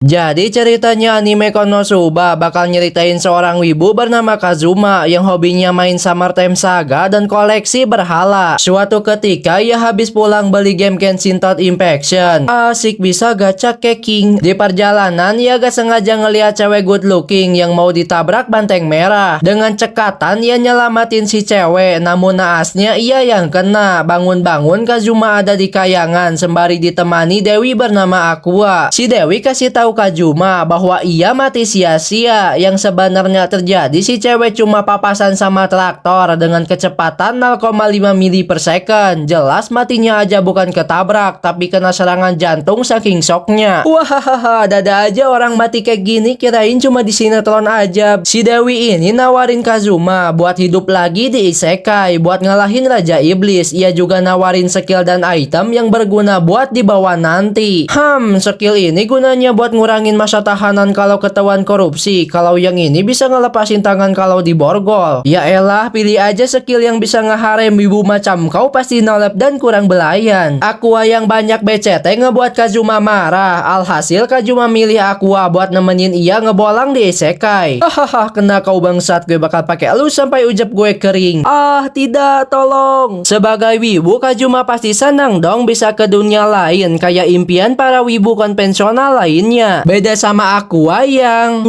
Jadi ceritanya anime Konosuba bakal nyeritain seorang wibu bernama Kazuma yang hobinya main Summertime Saga dan koleksi berhala. Suatu ketika ia habis pulang beli game Genshin Thought Infection. Asik bisa gacha keking. Di perjalanan ia gak sengaja ngeliat cewek good looking yang mau ditabrak banteng merah. Dengan cekatan ia nyelamatin si cewek, namun naasnya ia yang kena. Bangun-bangun Kazuma ada di kayangan sembari ditemani Dewi bernama Aqua. Si Dewi kasih tahu Kazuma bahwa ia mati sia-sia. Yang sebenarnya terjadi si cewek cuma papasan sama traktor dengan kecepatan 0,5 mili per second. Jelas matinya aja bukan ketabrak, tapi kena serangan jantung saking shocknya. Wah, dada aja orang mati kayak gini, kirain cuma di sinetron aja. Si Dewi ini nawarin Kazuma buat hidup lagi di isekai, buat ngalahin Raja Iblis. Ia juga nawarin skill dan item yang berguna buat dibawa nanti. Skill ini gunanya buat ngurangin masa tahanan kalau ketahuan korupsi. Kalau yang ini bisa ngelepasin tangan kalau diborgol. Ya elah, pilih aja skill yang bisa ngeharem wibu macam kau, pasti nolep dan kurang belayan. Aqua yang banyak BCT ngebuat Kazuma marah. Alhasil Kazuma milih Aqua buat nemenin ia ngebolang di isekai. Kena kau bangsat, gue bakal pakai lu sampai ujep gue kering. Tidak, tolong. Sebagai wibu Kazuma pasti senang dong bisa ke dunia lain kayak impian para wibu konvensional lainnya. Beda sama Aqua yang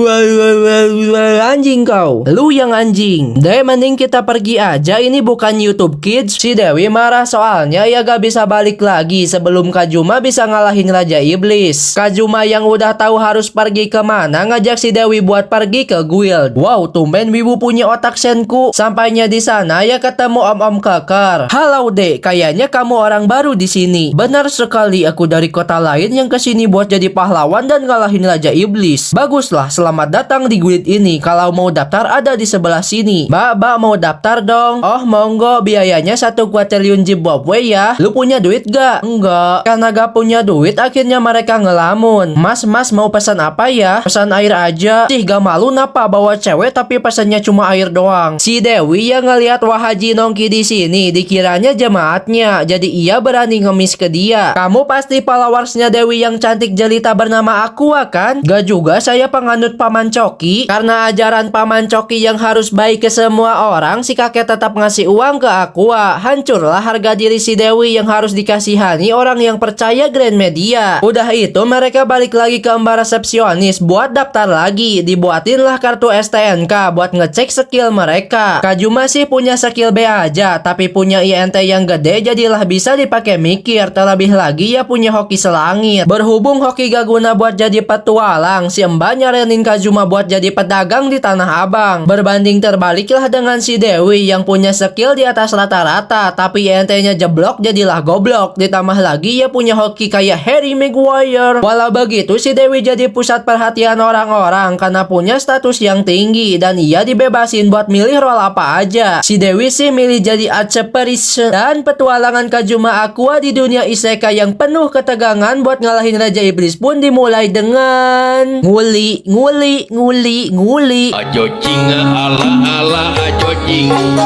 anjing kau. Lu yang anjing. Deh, mending kita pergi aja, ini bukan YouTube Kids. Si Dewi marah soalnya ia gak bisa balik lagi sebelum Kazuma bisa ngalahin Raja Iblis. Kazuma yang udah tahu harus pergi kemana ngajak si Dewi buat pergi ke guild. Wow, tumben wibu punya otak senku. Sampainya di sana ya ketemu om-om keker. Halo dek, kayaknya kamu orang baru di sini. Benar sekali, aku dari kota lain yang kesini buat jadi pahlawan dan ngalahin Raja Iblis. Baguslah, selamat datang di guild ini. Kalau mau daftar ada di sebelah sini. Mbak mau daftar dong. Oh monggo, biayanya 1 kuartiliun Zimbabwe ya. Lu punya duit gak? Enggak. Karena gak punya duit akhirnya mereka ngelamun. Mas mau pesan apa ya? Pesan air aja. Sih gak malu napa bawa cewek tapi pesannya cuma air doang. Si Dewi yang ngelihat Wahaji nongki di sini dikiranya jemaatnya, jadi ia berani ngemis ke dia. Kamu pasti followersnya Dewi yang cantik jelita bernama Aqua kan? Gak juga, saya penganut Paman Coki. Karena ajaran Paman Coki yang harus baik ke semua orang, si kakek tetap ngasih uang ke Aqua. Hancurlah harga diri si Dewi yang harus dikasihani orang yang percaya Grand Media. Udah itu mereka balik lagi ke mbak resepsionis buat daftar lagi. Dibuatinlah kartu STNK buat ngecek skill mereka. Kazuma sih punya skill B aja, tapi punya INT yang gede jadilah bisa dipakai mikir. Terlebih lagi ya punya hoki selangit. Berhubung hoki gak guna buat jadi petualang, si mbak nyaranin Kazuma buat jadi pedagang di Tanah Abang. Berbanding terbaliklah dengan si Dewi yang punya skill di atas rata-rata, tapi INT-nya jeblok jadilah goblok. Ditambah lagi ya punya hoki kayak Harry Maguire. Walau begitu si Dewi jadi pusat perhatian orang-orang karena punya status yang tinggi dan ia dibebasin buat milih role apa aja. Si Dewi sih milih jadi Archeperis. Dan petualangan Kazuma Aqua di dunia isekai yang penuh ketegangan buat ngalahin Raja Iblis pun dimulai dengan nguli.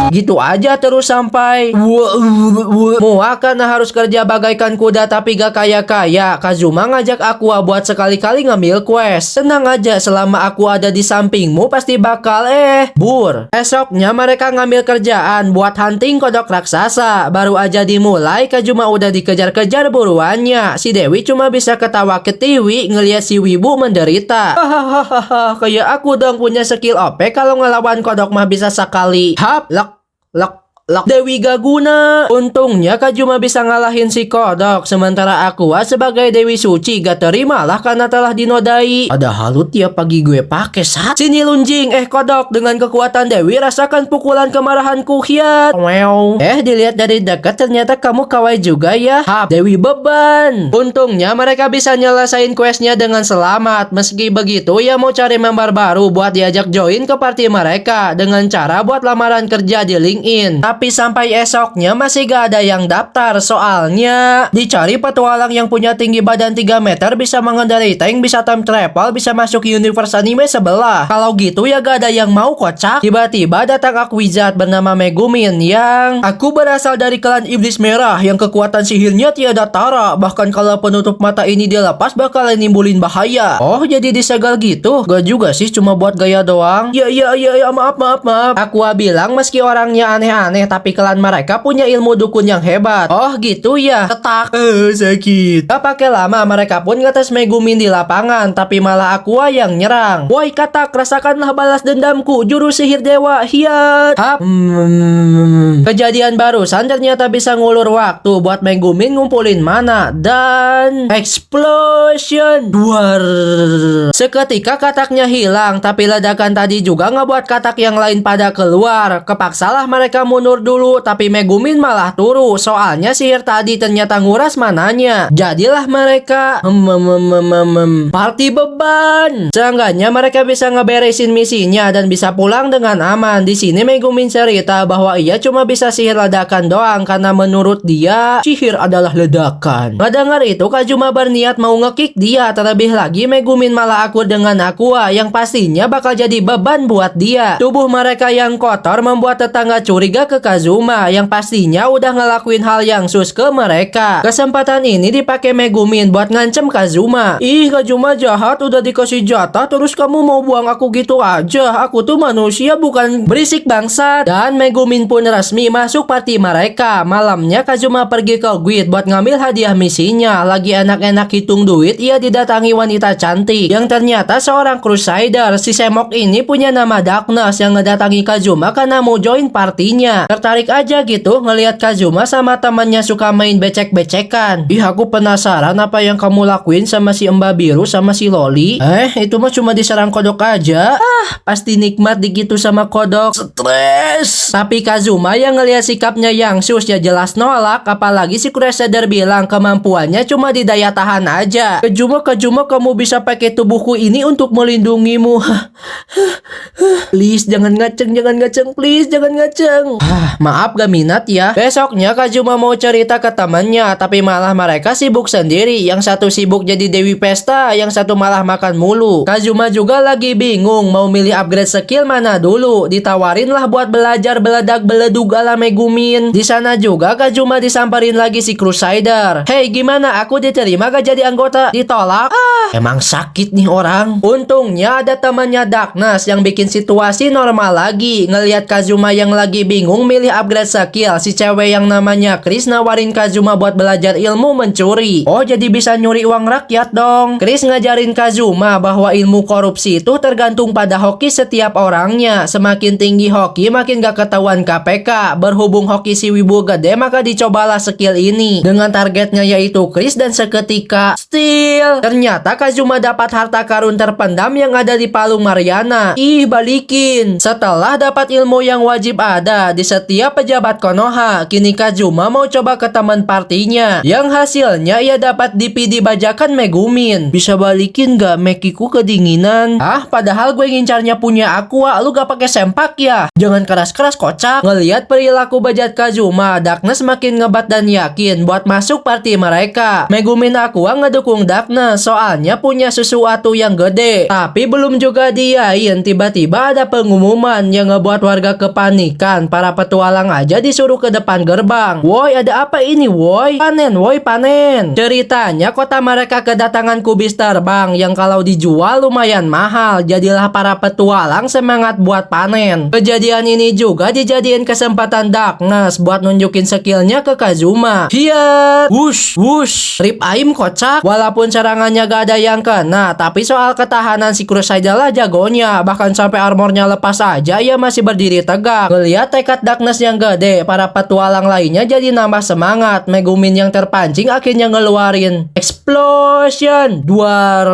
Gitu aja terus sampai muak karena harus kerja bagaikan kuda tapi gak kaya-kaya. Kazuma ngajak Aqua buat sekali-kali ngambil quest. Tenang aja, selama aku ada di sampingmu pasti bakal bur. Esoknya mereka ngambil kerjaan buat hunting kodok raksasa. Baru aja dimulai Kazuma udah dikejar-kejar buruannya. Si Dewi cuma bisa ketawa ketiwi ngeliat si wibu menderita. Kayak aku dong punya skill OP kalau ngelawan kodok mah bisa sekali. Dewi gak guna. Untungnya Kazuma bisa ngalahin si kodok. Sementara Aqua sebagai Dewi Suci gak terimalah karena telah dinodai. Padahal lu tiap pagi gue pakai sat. Sini lunjing, kodok, dengan kekuatan Dewi rasakan pukulan kemarahanku, hiat. Dilihat dari dekat ternyata kamu kawaii juga ya. Dewi beban. Untungnya mereka bisa nyelesain questnya dengan selamat. Meski begitu ia mau cari member baru buat diajak join ke party mereka dengan cara buat lamaran kerja di LinkedIn. Tapi sampai esoknya masih gak ada yang daftar, soalnya dicari petualang yang punya tinggi badan 3 meter, bisa mengendarai tank, bisa time travel, bisa masuk universe anime sebelah. Kalau gitu ya gak ada yang mau, kocak. Tiba-tiba datang Aquizat bernama Megumin yang aku berasal dari klan iblis merah yang kekuatan sihirnya tiada tara. Bahkan kalau penutup mata ini dilepas bakalan nimbulin bahaya. Oh, jadi disegal gitu? Gak juga sih, cuma buat gaya doang. Ya, maaf. Aqua bilang meski orangnya aneh-aneh, tapi klan mereka punya ilmu dukun yang hebat. Oh gitu ya. Ketak. Sakit. Gak pakai lama mereka pun ngetes Megumin di lapangan, tapi malah Aqua yang nyerang. Woi Katak, rasakanlah balas dendamku, jurus sihir dewa hiat. Hap. Kejadian barusan ternyata bisa ngulur waktu buat Megumin ngumpulin mana dan explosion. Duar. Seketika Kataknya hilang, tapi ledakan tadi juga ngebuat Katak yang lain pada keluar. Kepaksalah mereka mundur dulu, tapi Megumin malah turu. Soalnya sihir tadi ternyata nguras mananya. Jadilah mereka party beban. Seenggaknya mereka bisa ngeberesin misinya dan bisa pulang dengan aman. Di sini Megumin cerita bahwa ia cuma bisa sihir ledakan doang karena menurut dia sihir adalah ledakan. Ngedengar itu Kazuma berniat mau ngekick dia. Terlebih lagi Megumin malah akur dengan Aqua yang pastinya bakal jadi beban buat dia. Tubuh mereka yang kotor membuat tetangga curiga ke Kazuma yang pastinya udah ngelakuin hal yang sus ke mereka. Kesempatan ini dipakai Megumin buat ngancem Kazuma. Ih, Kazuma jahat, udah dikasih jatah terus kamu mau buang aku gitu aja. Aku tuh manusia bukan berisik bangsa. Dan Megumin pun resmi masuk party mereka. Malamnya Kazuma pergi ke guild buat ngambil hadiah misinya. Lagi enak-enak hitung duit, ia didatangi wanita cantik yang ternyata seorang crusader. Si Semok ini punya nama Darkness yang ngedatangi Kazuma karena mau join partinya. Tertarik aja gitu ngelihat Kazuma sama temannya suka main becek-becekan. Ih, aku penasaran apa yang kamu lakuin sama si Mbak Biru sama si Loli. Itu mah cuma diserang kodok aja. Pasti nikmat digitu sama kodok. Stres. Tapi Kazuma yang ngelihat sikapnya yang sus ya jelas nolak. Apalagi si crusader bilang kemampuannya cuma di daya tahan aja. Kazuma kamu bisa pakai tubuhku ini untuk melindungimu. Please jangan ngaceng, please jangan ngaceng. Maaf gak minat ya. Besoknya Kazuma mau cerita ke temannya, tapi malah mereka sibuk sendiri. Yang satu sibuk jadi Dewi Pesta, yang satu malah makan mulu. Kazuma juga lagi bingung mau milih upgrade skill mana dulu. Ditawarin lah buat belajar beledak beledug ala Megumin. Di sana juga Kazuma disamperin lagi si Crusader. Hey, gimana aku diterima gak jadi anggota? Ditolak. Emang sakit nih orang. Untungnya ada temannya Darkness yang bikin situasi normal lagi. Ngelihat Kazuma yang lagi bingung milih upgrade skill, si cewek yang namanya Chris nawarin Kazuma buat belajar ilmu mencuri. Oh, jadi bisa nyuri uang rakyat dong. Chris ngajarin Kazuma bahwa ilmu korupsi itu tergantung pada hoki setiap orangnya. Semakin tinggi hoki makin gak ketahuan KPK. Berhubung hoki si wibu gede maka dicobalah skill ini. Dengan targetnya yaitu Chris dan seketika steal. Ternyata Kazuma dapat harta karun terpendam yang ada di Palung Mariana. Ih, balikin. Setelah dapat ilmu yang wajib ada di setiap pejabat Konoha, kini Kazuma mau coba ke teman partinya. Yang hasilnya ia dapat DP bajakan Megumin. Bisa balikin gak Mekiku kedinginan? Padahal gue ngincarnya punya Aqua, lu gak pakai sempak ya? Jangan keras-keras kocak. Ngelihat perilaku bajat Kazuma, Darkness makin ngebat dan yakin buat masuk party mereka. Megumin Aqua ngedukung Darkness soalnya punya sesuatu yang gede. Tapi belum juga diain, tiba-tiba ada pengumuman yang ngebuat warga kepanikan. Para petualang aja disuruh ke depan gerbang. Woi, ada apa ini woi? Panen woi, panen. Ceritanya kota mereka kedatangan kubis terbang yang kalau dijual lumayan mahal. Jadilah para petualang semangat buat panen. Kejadian ini juga dijadiin kesempatan Darkness buat nunjukin skillnya ke Kazuma. Hiat, wush, wush. Rip aim kocak. Walaupun serangannya gak ada yang kena, tapi soal ketahanan si Crusader lah jagonya. Bahkan sampai armornya lepas aja ia masih berdiri tegak. Ngeliat tekad Darkness yang gede, para petualang lainnya jadi nambah semangat. Megumin yang terpancing akhirnya ngeluarin explosion. Duar.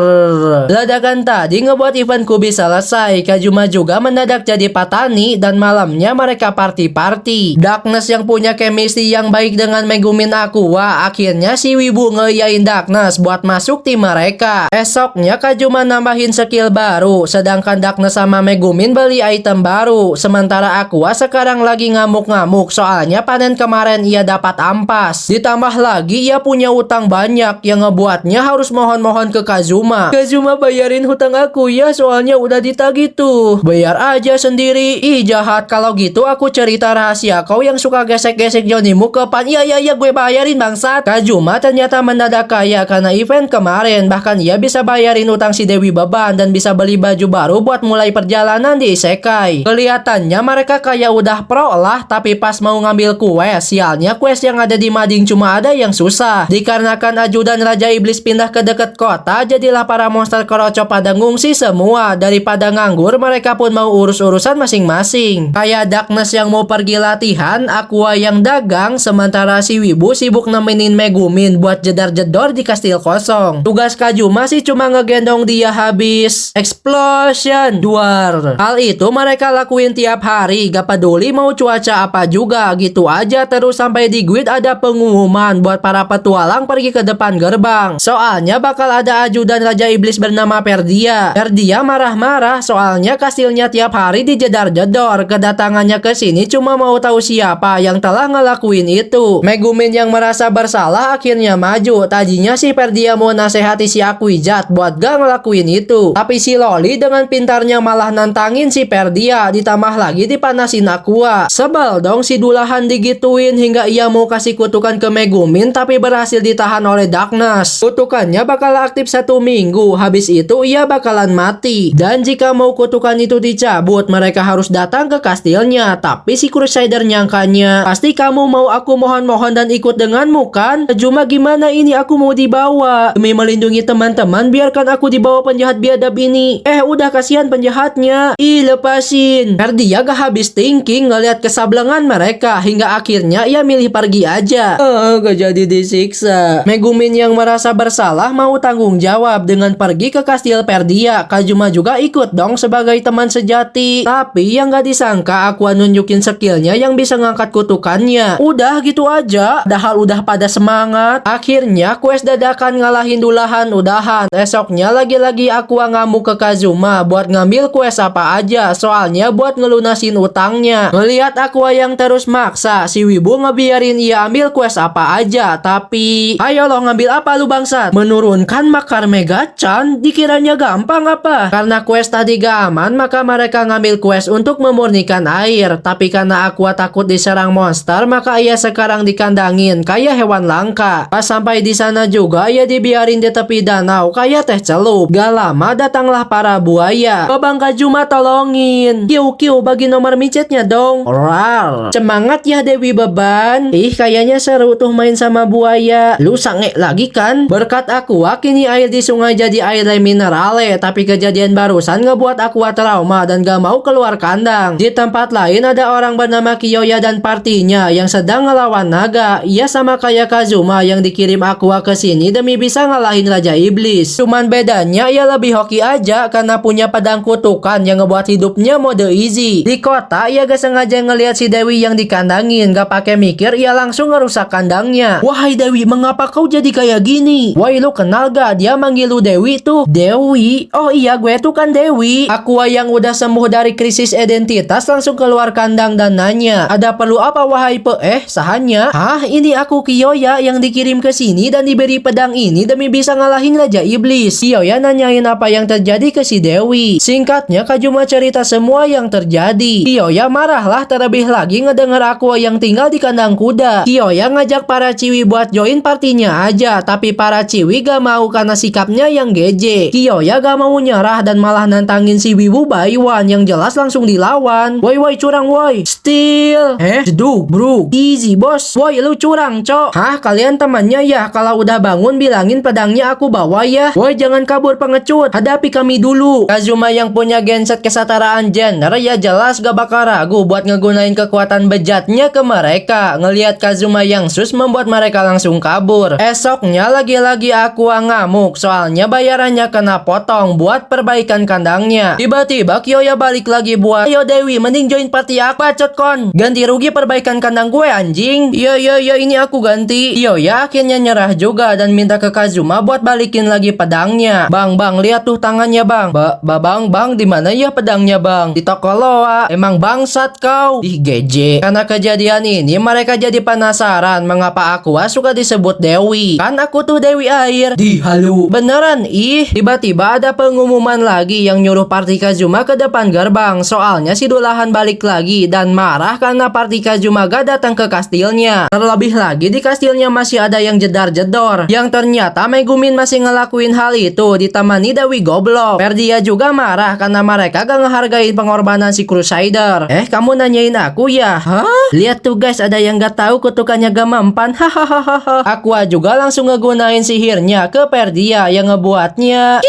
Ledakan tadi ngebuat event kubis selesai. Kazuma juga mendadak jadi patani dan malamnya mereka party-party. Darkness yang punya chemistry yang baik dengan Megumin Aqua, akhirnya si wibu ngeyain Darkness buat masuk tim mereka. Esoknya Kazuma nambahin skill baru, sedangkan Darkness sama Megumin beli item baru. Sementara Aqua sekarang lagi lagi ngamuk-ngamuk soalnya panen kemarin ia dapat ampas. Ditambah lagi ia punya utang banyak yang ngebuatnya harus mohon-mohon ke Kazuma. Kazuma bayarin hutang aku ya soalnya udah ditagih tuh. Bayar aja sendiri. Ih jahat, kalau gitu aku cerita rahasia kau yang suka gesek-gesek Johnnymu ke pan. Iya gue bayarin bangsat. Kazuma ternyata mendadak kaya karena event kemarin. Bahkan ia bisa bayarin utang si Dewi Beban dan bisa beli baju baru buat mulai perjalanan di Isekai. Kelihatannya mereka kayak udah pro lah, tapi pas mau ngambil quest, sialnya quest yang ada di mading cuma ada yang susah. Dikarenakan ajudan Raja Iblis pindah ke dekat kota, jadilah para monster keroco pada ngungsi semua. Daripada nganggur, mereka pun mau urus-urusan masing-masing. Kayak Darkness yang mau pergi latihan, Aqua yang dagang, sementara si Wibu sibuk nemenin Megumin buat jedar-jedor di kastil kosong. Tugas Kazuma sih cuma ngegendong dia habis explosion duar. Hal itu mereka lakuin tiap hari, gak peduli mau cuaca apa juga, gitu aja terus sampai di guild ada pengumuman buat para petualang pergi ke depan gerbang. Soalnya bakal ada ajudan Raja Iblis bernama Perdia. Perdia marah-marah soalnya kastilnya tiap hari dijedar-jedor. Kedatangannya ke sini cuma mau tahu siapa yang telah ngelakuin itu. Megumin yang merasa bersalah akhirnya maju. Tadinya si Perdia mau nasehati si Aquijat buat gak ngelakuin itu, tapi si Loli dengan pintarnya malah nantangin si Perdia, ditambah lagi dipanasin Aqua. Sebel dong si Dulahan digituin hingga ia mau kasih kutukan ke Megumin tapi berhasil ditahan oleh Darkness. Kutukannya bakal aktif 1 minggu, habis itu ia bakalan mati. Dan jika mau kutukan itu dicabut, mereka harus datang ke kastilnya. Tapi si Crusader nyangkanya, pasti kamu mau aku mohon-mohon dan ikut denganmu kan? Cuma gimana ini aku mau dibawa? Demi melindungi teman-teman, biarkan aku dibawa penjahat biadab ini. Udah kasihan penjahatnya. Ih lepasin. Perdia gak habis thinking ngeliat kesablengan mereka hingga akhirnya ia milih pergi aja. Gak jadi disiksa. Megumin yang merasa bersalah mau tanggung jawab dengan pergi ke kastil Perdia. Kazuma juga ikut dong sebagai teman sejati. Tapi yang gak disangka Aqua nunjukin skillnya yang bisa ngangkat kutukannya. Udah gitu aja. Padahal udah pada semangat. Akhirnya quest dadakan ngalahin Dulahan udahan. Esoknya lagi-lagi Aqua ngamuk ke Kazuma buat ngambil quest apa aja. Soalnya buat ngelunasin utangnya. Ngelihat Aqua yang terus maksa, si Wibu ngebiarin ia ambil quest apa aja. Tapi ayo lo ngambil apa lu bangsat? Menurunkan Makar Megachan? Dikiranya gampang apa? Karena quest tadi gak aman, maka mereka ngambil quest untuk memurnikan air. Tapi karena Aqua takut diserang monster, maka ia sekarang dikandangin kayak hewan langka. Pas sampai di sana juga ia dibiarin di tepi danau kayak teh celup. Gak lama datanglah para buaya. Babang Kazuma tolongin. Kiu bagi nomor micetnya dong. Rar. Semangat ya Dewi Beban. Ih kayaknya seru tuh main sama buaya. Lu sange lagi kan? Berkat Aqua kini air di sungai jadi air minerale. Tapi kejadian barusan ngebuat Aqua trauma dan gak mau keluar kandang. Di tempat lain ada orang bernama Kiyoya dan partinya yang sedang ngelawan naga. Ia sama kayak Kazuma yang dikirim Aqua ke sini demi bisa ngalahin Raja Iblis. Cuman bedanya ia lebih hoki aja karena punya pedang kutukan yang ngebuat hidupnya mode easy. Di kota ia gak sengaja ngelihat si Dewi yang dikandangin. Gak pakai mikir ia langsung ngerusak kandangnya. Wahai Dewi, mengapa kau jadi kayak gini? Woi lu kenal gak? Dia manggil lu Dewi tuh. Dewi? Oh iya gue tuh kan Dewi. Aqua yang udah sembuh dari krisis identitas langsung keluar kandang dan nanya, ada perlu apa wahai sahannya? Hah, ini aku Kiyoya yang dikirim ke sini dan diberi pedang ini demi bisa ngalahin Raja Iblis. Kiyoya nanyain apa yang terjadi ke si Dewi. Singkatnya Kazuma cerita semua yang terjadi. Kiyoya marahlah terlebih lagi ngedenger Aqua yang tinggal di kandang kuda. Kiyoya ngajak para ciwi buat join partinya aja, tapi para ciwi gak mau karena sikapnya yang geje. Kiyoya gak mau nyerah dan malah nantangin si Wibu Baiwan yang jelas langsung dilawan. Woi curang woi. Steal. Jeduk bro. Easy bos. Woi lu curang cok. Hah kalian temannya ya? Kalau udah bangun bilangin pedangnya aku bawa ya. Woi jangan kabur pengecut. Hadapi kami dulu. Kazuma yang punya genset kesetaraan gender ya jelas gak bakal ragu buat ngegunain kekuatan bejatnya ke mereka. Ngelihat Kazuma yang sus membuat mereka langsung kabur. Esoknya lagi-lagi Aqua ngamuk soalnya bayarannya kena potong buat perbaikan kandangnya. Tiba-tiba Kiyoya balik lagi buat, ayo Dewi mending join party aku. Bacot kon. Ganti rugi perbaikan kandang gue anjing. Iya ini aku ganti. Kiyoya akhirnya nyerah juga dan minta ke Kazuma buat balikin lagi pedangnya. Bang lihat tuh tangannya bang. Bang di mana ya pedangnya bang? Di toko loa. Emang bangsat kau. Ih GJ. Karena kejadian ini mereka jadi penasaran mengapa Aqua suka disebut Dewi. Kan aku tuh Dewi Air. Di halu. Beneran ih. Tiba-tiba ada pengumuman lagi yang nyuruh Party Kazuma ke depan gerbang. Soalnya si Dulahan balik lagi dan marah karena Party Kazuma gak datang ke kastilnya. Terlebih lagi di kastilnya masih ada yang jedar-jedor. Yang ternyata Megumin masih ngelakuin hal itu ditemani Dewi Goblok. Perdia juga marah karena mereka gak ngehargain pengorbanan si Crusader. Kamu nanyain aku ya? Hah? Lihat tuh guys, ada yang gak tahu kutukannya gak mempan. Hahaha. Aqua juga langsung ngegunain sihirnya ke Perdia yang ngebuatnya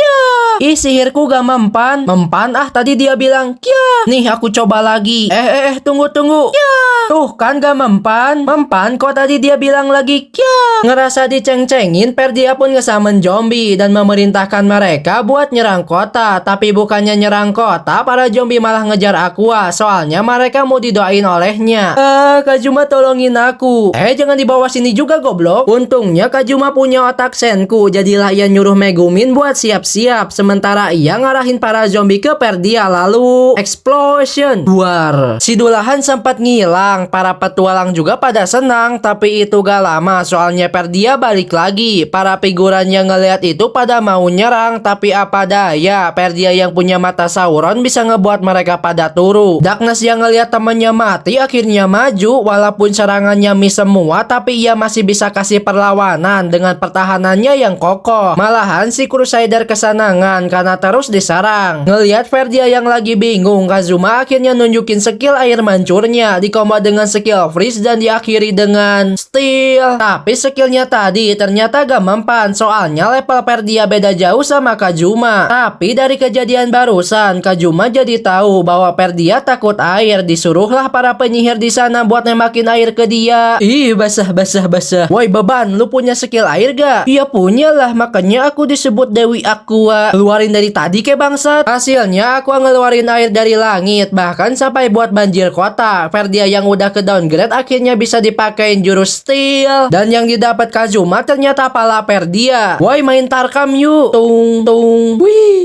ih, sihirku gak mempan. Mempan ah, tadi dia bilang Kya. Nih aku coba lagi. Tunggu. Kya. Tuh kan gak mempan. Mempan kok tadi dia bilang lagi Kya. Ngerasa diceng-cengin, Perdia pun ngesamen zombie dan memerintahkan mereka buat nyerang kota. Tapi bukannya nyerang kota, para zombie malah ngejar Aqua. Soalnya mereka mau didoain olehnya. Kazuma tolongin aku. Jangan dibawa sini juga goblok. Untungnya Kazuma punya otak senku. Jadilah ia nyuruh Megumin buat siap-siap. Sementara ia ngarahin para zombie ke Perdia lalu explosion. War. Si Dulahan sempat ngilang. Para petualang juga pada senang. Tapi itu gak lama. Soalnya Perdia balik lagi. Para figuran yang ngeliat itu pada mau nyerang. Tapi apa daya. Perdia yang punya mata Sauron bisa ngebuat mereka pada turu. Darkness yang ngeliat temannya mati akhirnya maju. Walaupun serangannya miss semua. Tapi ia masih bisa kasih perlawanan dengan pertahanannya yang kokoh. Malahan si Crusader kesenangan karena terus diserang. Ngelihat Perdia yang lagi bingung, Kazuma akhirnya nunjukin skill air mancurnya, dikombo dengan skill freeze dan diakhiri dengan steel. Tapi skillnya tadi ternyata gak mempan, soalnya level Perdia beda jauh sama Kazuma. Tapi dari kejadian barusan, Kazuma jadi tahu bahwa Perdia takut air. Disuruhlah para penyihir di sana buat nembakin air ke dia. Ih, basah. Woi beban, lu punya skill air gak? Iya punya lah, makanya aku disebut Dewi Aqua. Keluarin dari tadi ke bangsat. Hasilnya aku ngeluarin air dari langit, bahkan sampai buat banjir kota. Perdia yang udah ke downgrade akhirnya bisa dipakein jurus steel. Dan yang didapat Kazuma ternyata pala Perdia. Woi main Tarkam yuk. Tung. Wih.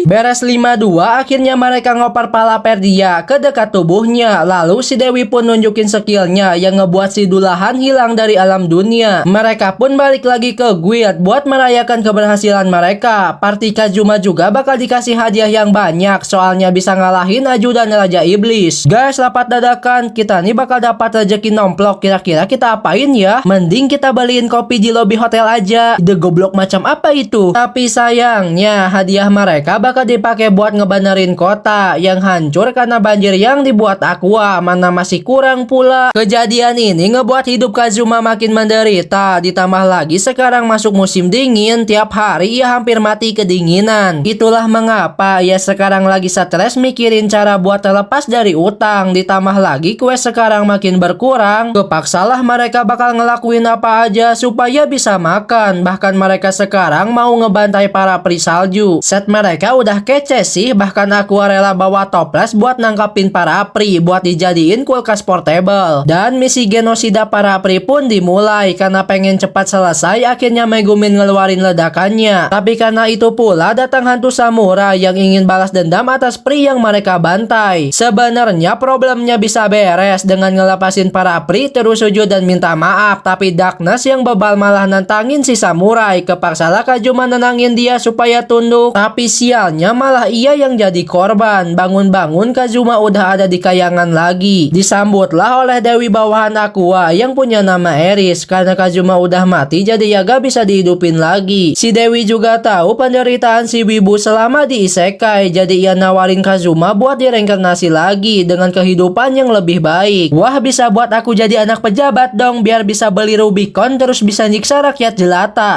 Beres 5-2 akhirnya mereka ngoper pala Perdia ke dekat tubuhnya. Lalu si Dewi pun nunjukin skillnya yang ngebuat si Dulahan hilang dari alam dunia. Mereka pun balik lagi ke guild buat merayakan keberhasilan mereka. Party Kazuma juga bakal dikasih hadiah yang banyak, soalnya bisa ngalahin ajudan Raja Iblis. Guys, rapat dadakan, kita nih bakal dapat rezeki nomplok. Kira-kira kita apain ya? Mending kita beliin kopi di lobi hotel aja. Ide goblok macam apa itu? Tapi sayangnya hadiah mereka bakal dipakai buat ngebenerin kota yang hancur karena banjir yang dibuat Aqua. Mana masih kurang pula. Kejadian ini ngebuat hidup Kazuma makin menderita. Ditambah lagi sekarang masuk musim dingin, tiap hari ia hampir mati kedinginan. Itulah mengapa ia sekarang lagi stres mikirin cara buat terlepas dari utang. Ditambah lagi quest sekarang makin berkurang. Kepaksalah mereka bakal ngelakuin apa aja supaya bisa makan. Bahkan mereka sekarang mau ngebantai para peri salju. Set mereka udah kece sih. Bahkan aku rela bawa toples buat nangkapin para peri buat dijadiin kulkas portable. Dan misi genosida para peri pun dimulai. Karena pengen cepat selesai, akhirnya Megumin ngeluarin ledakannya. Tapi karena itu pula datang hantu samurai yang ingin balas dendam atas peri yang mereka bantai. Sebenarnya problemnya bisa beres dengan ngelepasin para peri terus sujud dan minta maaf. Tapi Darkness yang bebal malah nantangin si samurai. Kepaksalah Kazuma nenangin dia supaya tunduk. Tapi sialnya malah ia yang jadi korban. Bangun-bangun Kazuma udah ada di kayangan lagi. Disambutlah oleh Dewi bawahan Aqua yang punya nama Eris. Karena Kazuma udah mati jadi ya gak bisa dihidupin lagi. Si Dewi juga tahu penderitaan si Wibu selama di isekai. Jadi ia nawarin Kazuma buat direinkarnasi lagi dengan kehidupan yang lebih baik. Wah, bisa buat aku jadi anak pejabat dong, biar bisa beli Rubicon terus bisa nyiksa rakyat jelata.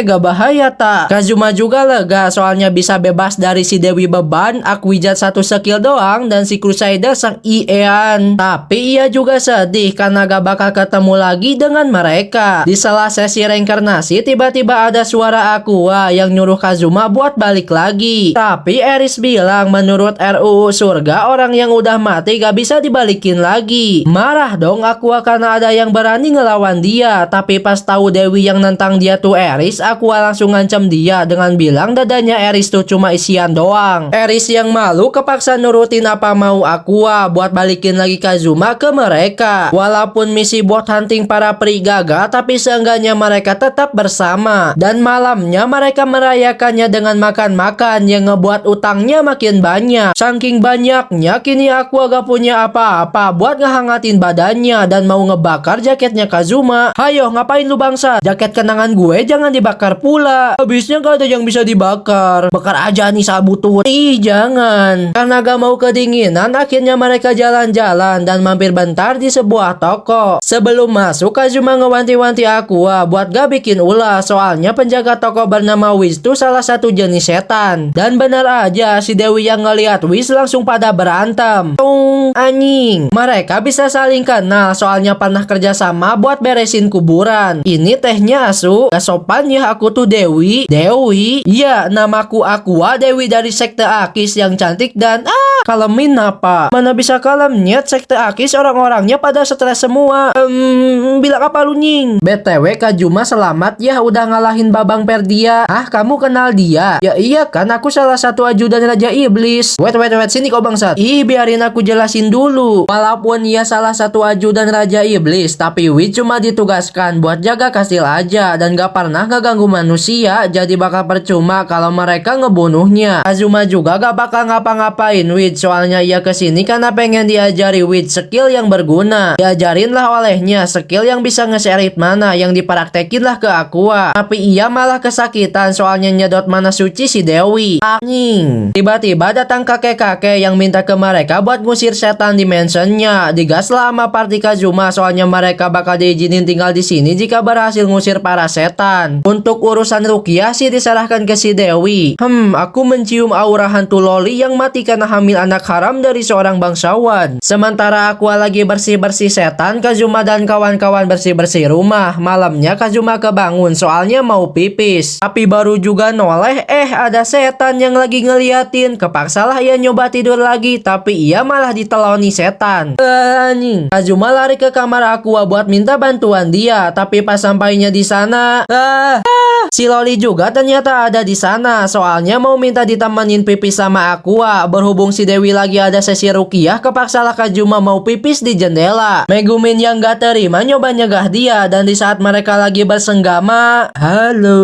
Gak bahaya tak? Kazuma juga lega soalnya bisa bebas dari si Dewi beban. Aquijat satu skill doang dan si Crusader sang Iean. Tapi ia juga sedih karena gak bakal ketemu lagi dengan mereka. Di sela sesi reinkarnasi tiba-tiba ada suara Aqua yang nyuruh Kazuma buat balik lagi. Tapi Eris bilang menurut RUU surga orang yang udah mati gak bisa dibalikin lagi. Marah dong Aqua karena ada yang berani ngelawan dia. Tapi pas tahu Dewi yang nentang dia tuh Eris, Aqua langsung ngancam dia dengan bilang dadanya Eris tuh cuma isian doang. Eris yang malu kepaksa nurutin apa mau Aqua. Aqua buat balikin lagi Kazuma ke mereka. Walaupun misi buat hunting para peri gagal, tapi seenggaknya mereka tetap bersama. Dan malamnya mereka merayakannya dengan makan-makan yang ngebuat utangnya makin banyak. Saking banyaknya kini Aqua gak punya apa-apa buat ngehangatin badannya dan mau ngebakar jaketnya Kazuma. Hayo ngapain lu bangsa? Jaket kenangan gue jangan dibakar pula. Habisnya gak ada yang bisa dibakar. Bakar aja nih sabutut. Ih jangan. Karena gak mau kedinginan, akhirnya mereka jalan-jalan dan mampir bentar di sebuah toko. Sebelum masuk, Kazuma ngewanti-wanti Aqua buat gak bikin ulah. Soalnya penjaga toko bernama Whis tuh salah satu jenis setan. Dan benar aja si Dewi yang ngeliat Whis langsung pada berantem. Anjing. Mereka bisa saling kenal soalnya pernah kerjasama buat beresin kuburan. Ini tehnya asu. Gak sopan ya aku tuh Dewi. Dewi? Iya, namaku Aqua, Dewi dari sekte Akis yang cantik dan kalemin apa? Mana bisa kalem nyet, sekte Akis orang-orangnya pada stres semua. Bilang apa lu nying? BTW Kazuma selamat ya udah ngalahin Babang Perdia. Kamu kenal dia? Ya iya kan, aku salah satu ajudan Raja Iblis. Wait, sini kau bangsat. Ih, biarin aku jelasin dulu. Walaupun ia salah satu ajudan Raja Iblis, tapi Whis cuma ditugaskan buat jaga kastil aja dan gak pernah ngeganggu manusia, jadi bakal percuma kalau mereka ngebunuhnya. Kazuma juga gak bakal ngapa-ngapain Whis, soalnya ia kesini karena pengen diajari Whis skill yang berguna. Diajarinlah olehnya skill yang bisa nge-share mana yang dipraktekin lah ke Aqua. Tapi ia malah kesakitan soalnya nyedot mana suci si Dewi. Anjing. Tiba-tiba datang kakek-kakek yang minta ke mereka buat ngusir setan di mansionnya. Digas lah sama party Kazuma soalnya mereka bakal diizinin tinggal di sini jika berhasil ngusir para setan. Untuk urusan Rukiah sih diserahkan ke si Dewi. Aku mencium aura hantu loli yang mati karena hamil anak haram dari seorang bangsawan. Sementara Aqua lagi bersih-bersih setan, Kazuma dan kawan-kawan bersih-bersih rumah. Malamnya Kazuma kebangun soalnya mau pipis. Tapi baru juga noleh, ada setan yang lagi ngeliatin. Kepaksalah ia nyoba tidur lagi, tapi ia malah diteloni setan. Anjing. Kazuma lari ke kamar Aqua buat minta bantuan dia, tapi pas sampainya di sana, si Loli juga ternyata ada di sana. Soalnya mau minta ditemenin pipis sama Aqua. Berhubung si Dewi lagi ada sesi Rukiah, kepaksalah Kazuma mau pipis di jendela. Megumin yang gak terima nyoba nyegah dia, dan di saat mereka lagi bersenggama, halo.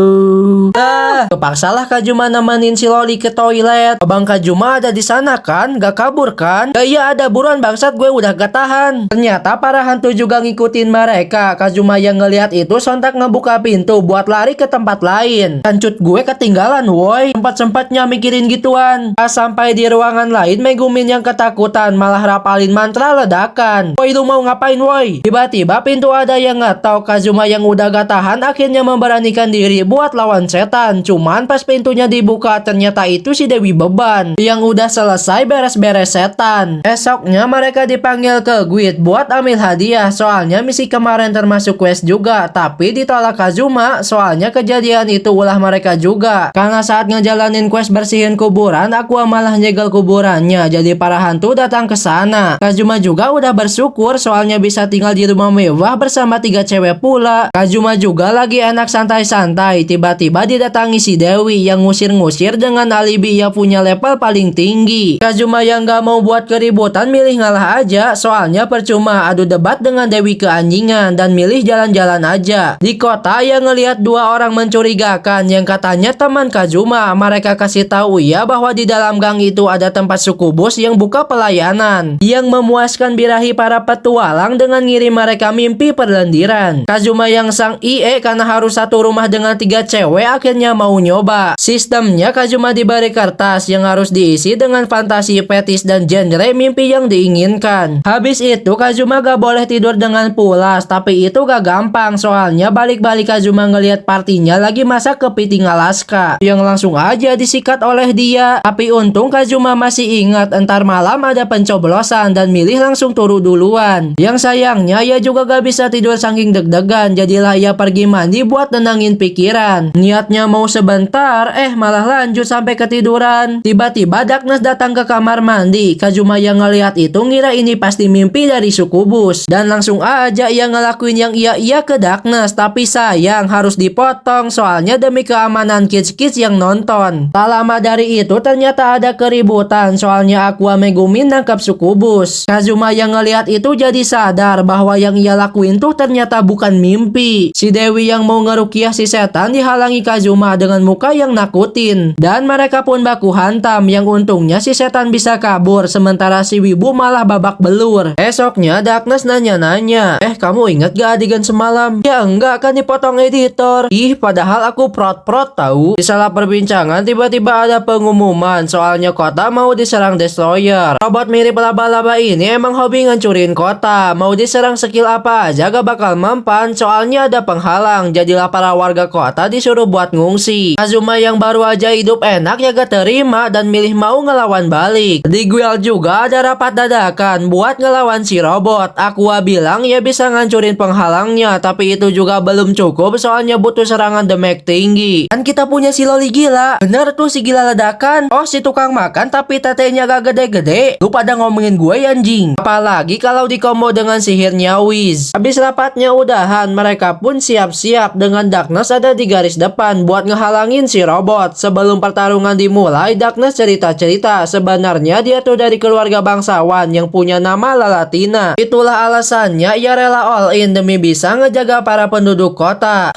Kepaksalah Kazuma nemenin si Loli ke toilet. Abang Kazuma ada di sana kan? Gak kabur kan? Iya ada, buruan bangsat, gue udah gak tahan. Ternyata para hantu juga ngikutin mereka. Kazuma yang ngeliat itu sontak ngebuka pintu buat lari ke tempat lain. Kancut gue ketinggalan woi. Sempat-sempatnya mikirin gituan. Pas sampai di ruangan lain, Megumin yang ketakutan malah rapalin mantra ledakan. Woi lu mau ngapain woi? Tiba-tiba pintu ada yang ngetok. Kazuma yang udah gak tahan akhirnya memberanikan diri buat lawan setan. Cuman pas pintunya dibuka ternyata itu si Dewi Beban yang udah selesai beres-beres setan. Esoknya mereka dipanggil ke guild buat ambil hadiah. Soalnya misi kemarin termasuk quest juga, tapi ditolak Kazuma soalnya kejadian itu ulah mereka juga. Karena saat ngejalanin quest bersihin kuburan, Aqua malah nyegel kuburannya. Jadi para hantu datang ke sana. Kazuma juga udah bersyukur soalnya bisa tinggal di rumah mewah bersama 3 cewek pula. Kazuma juga lagi enak santai-santai. Tiba-tiba didatangi si Dewi yang ngusir-ngusir dengan alibi ia punya level paling tinggi. Kazuma yang gak mau buat keributan milih ngalah aja. Soalnya percuma adu debat dengan Dewi keanjingan dan milih jalan-jalan aja. Di kota yang ngelihat 2 orang mencurigakan yang katanya teman Kazuma. Mereka kasih tahu ia bahwa di dalam gang itu ada tempat suku bos yang buka pelayanan yang memuaskan birahi para petualang dengan ngirim mereka mimpi perlendiran. Kazuma yang sang IE karena harus satu rumah dengan 3 cewek akhirnya mau nyoba. Sistemnya Kazuma diberi kertas yang harus diisi dengan fantasi fetis dan genre mimpi yang diinginkan. Habis itu Kazuma gak boleh tidur dengan pulas, tapi itu gak gampang soalnya balik-balik Kazuma ngelihat partinya lagi masak kepiting Alaska yang langsung aja disikat oleh dia. Tapi untung Kazuma masih ingat entar malam ada pencoblosan dan milih langsung turu duluan. Yang sayangnya ia juga gak bisa tidur saking deg-degan, jadilah ia pergi mandi buat tenangin pikiran. Niatnya mau sebentar, malah lanjut sampai ketiduran. Tiba-tiba Darkness datang ke kamar mandi. Kazuma yang ngelihat itu ngira ini pasti mimpi dari sukubus dan langsung aja ia ngelakuin yang iya ke Darkness, tapi sayang harus dipotong soalnya demi keamanan kids-kids yang nonton. Tak lama dari itu ternyata ada keributan soalnya Aqua Megumin nangkap Sukubus. Kazuma yang ngelihat itu jadi sadar bahwa yang ia lakuin tuh ternyata bukan mimpi. Si Dewi yang mau ngerukiah si setan dihalangi Kazuma dengan muka yang nakutin. Dan mereka pun baku hantam, yang untungnya si setan bisa kabur sementara si Wibu malah babak belur. Esoknya Darkness nanya-nanya, kamu inget gak adegan semalam? Ya enggak, kan dipotong editor. Ih, padahal aku prot-prot tahu. Di salah perbincangan tiba-tiba ada pengumuman soalnya kota mau diserang destroyer. Robot mirip laba-laba ini emang hobi ngancurin kota. Mau diserang skill apa aja gak bakal mempan soalnya ada penghalang. Jadilah para warga kota disuruh buat ngungsi. Kazuma yang baru aja hidup enak ya gak terima dan milih mau ngelawan balik. Di guild juga ada rapat dadakan buat ngelawan si robot. Aqua bilang ya bisa ngancurin penghalangnya, tapi itu juga belum cukup soalnya butuh serangan damage tinggi. Kan kita punya si Loli gila. Bener tuh si gila ledakan. Oh, si tukang makan tapi tetenya gak gede-gede. Lu pada ngomongin gue anjing. Apalagi kalau dikombo dengan sihirnya Wiz. Habis rapatnya udahan, mereka pun siap-siap dengan Darkness ada di garis depan buat ngehalangin si robot. Sebelum pertarungan dimulai, Darkness cerita-cerita sebenarnya dia tuh dari keluarga bangsawan yang punya nama Lalatina. Itulah alasannya ia rela all in demi bisa ngejaga para penduduk kota.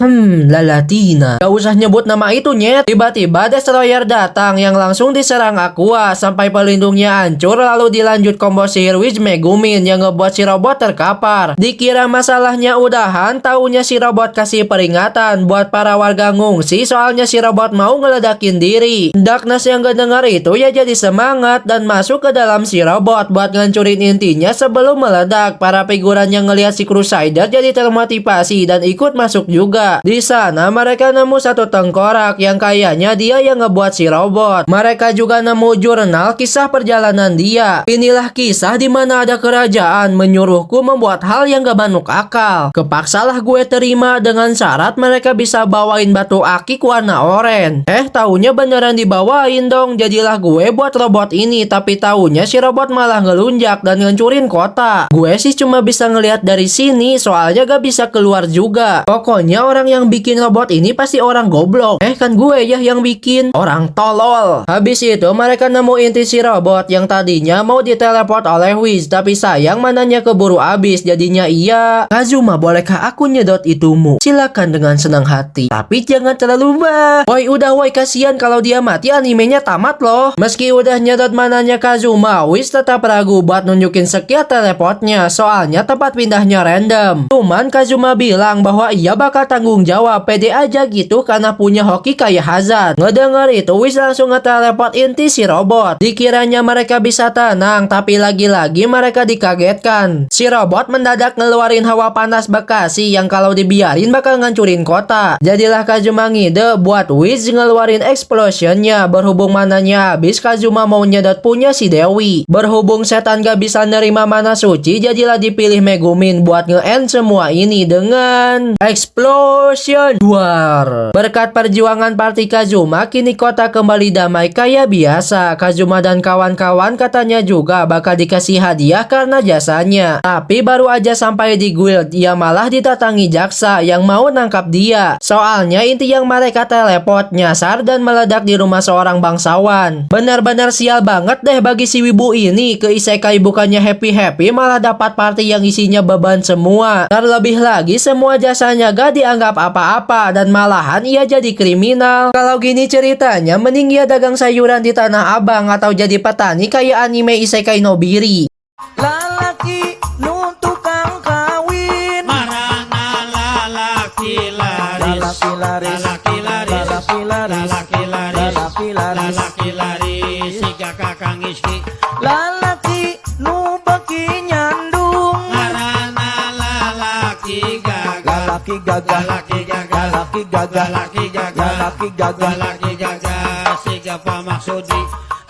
Lalatina. Gak usah nyebut nama itu nyet. Tiba-tiba destroyer datang yang langsung diserang Aqua sampai pelindungnya hancur, lalu dilanjut combo sihir Wiz Megumin yang ngebuat si robot terkapar. Dikira masalahnya udahan, taunya si robot kasih peringatan buat para warga ngungsi soalnya si robot mau ngeledakin diri. Darkness yang gak dengar itu ya jadi semangat dan masuk ke dalam si robot buat ngancurin intinya sebelum meledak. Para figuran yang ngelihat si Crusader jadi termotivasi dan ikut masuk juga. Di sana mereka nemu satu tengkorak yang kayaknya dia yang ngebuat si robot. Mereka juga nemu jurnal kisah perjalanan dia. Inilah kisah di mana ada kerajaan menyuruhku membuat hal yang gak masuk akal. Kepaksalah gue terima dengan syarat mereka bisa bawain batu akik warna oranye. Taunya beneran dibawain dong. Jadilah gue buat robot ini, tapi taunya si robot malah ngelunjak dan ngancurin kota. Gue sih cuma bisa ngelihat dari sini soalnya gak bisa keluar juga. Pokoknya orang yang bikin robot ini pasti orang goblok. Kan gue ya yang bikin. Orang tolol. Habis itu mereka nemu inti si robot yang tadinya mau diteleport oleh Wiz, tapi sayang mananya keburu habis. Jadinya iya. Kazuma, bolehkah aku nyedot itumu? Silakan dengan senang hati. Tapi jangan terlalu bah. Woi udah woi, kasihan kalau dia mati animenya tamat loh. Meski udah nyedot mananya Kazuma, Wiz tetap ragu buat nunjukin skill teleportnya soalnya tempat pindahnya random. Cuman Kazuma bilang bahwa ia bakal tanggung jawab, pede aja gitu karena punya hoki kayak Hazard. Ngedenger itu Wiz langsung nge-teleport inti si robot. Dikiranya mereka bisa tenang, tapi lagi-lagi mereka dikagetkan. Si robot mendadak ngeluarin hawa panas Bekasi yang kalau dibiarin bakal ngancurin kota. Jadilah Kazuma ngide buat Wiz ngeluarin explosionnya. Berhubung mananya habis, Kazuma mau nyedot punya si Dewi. Berhubung setan gak bisa nerima mana suci, jadilah dipilih Megumin buat nge-end semua ini dengan explosion duar. Berkat perjuangan party Kazuma, kini kota kembali damai kayak biasa. Kazuma dan kawan-kawan katanya juga bakal dikasih hadiah karena jasanya. Tapi baru aja sampai di guild, ia malah didatangi jaksa yang mau nangkap dia. Soalnya inti yang mereka teleport nyasar dan meledak di rumah seorang bangsawan. Benar-benar sial banget deh bagi si Wibu ini. Ke isekai bukannya happy-happy malah dapat party yang isinya beban semua. Terlebih lagi semua jasanya gak dianggap apa-apa dan malahan ia jadi kriminal. Kalau gini ceritanya mending ia dagang sayuran di Tanah Abang atau jadi petani kayak anime Isekai Nobiri. Lalaki nu tukang kawin, marana lalaki laris, lalaki laris, lalaki laris, lalaki laris, lalaki laris, lalaki laris, lalaki laris, siga kakang iski, lalaki nu beki nyandung, marana lalaki gagal, lalaki gagal, lalaki gagal, lalaki gagal, lalaki gagal, lalaki gagal, lalaki gagal, siga pamaksudi,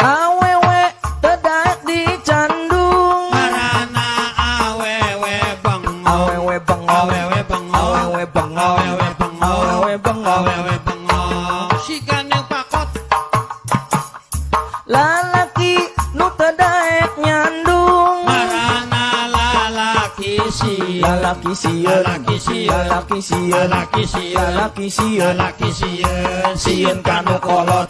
awewe tedak dicandung, marana awewe bengong, awewe bengong, awewe bengong, awewe bengong, awewe bengong, awewe bengong, awewe bengong, siga neng pakot, lalaki nu tedaek nyandung, marana lalaki sieun, lalaki sieun, lalaki sieun, lalaki sieun, lalaki sieun, lalaki sieun, lalaki sieun, sieun kanu kolot.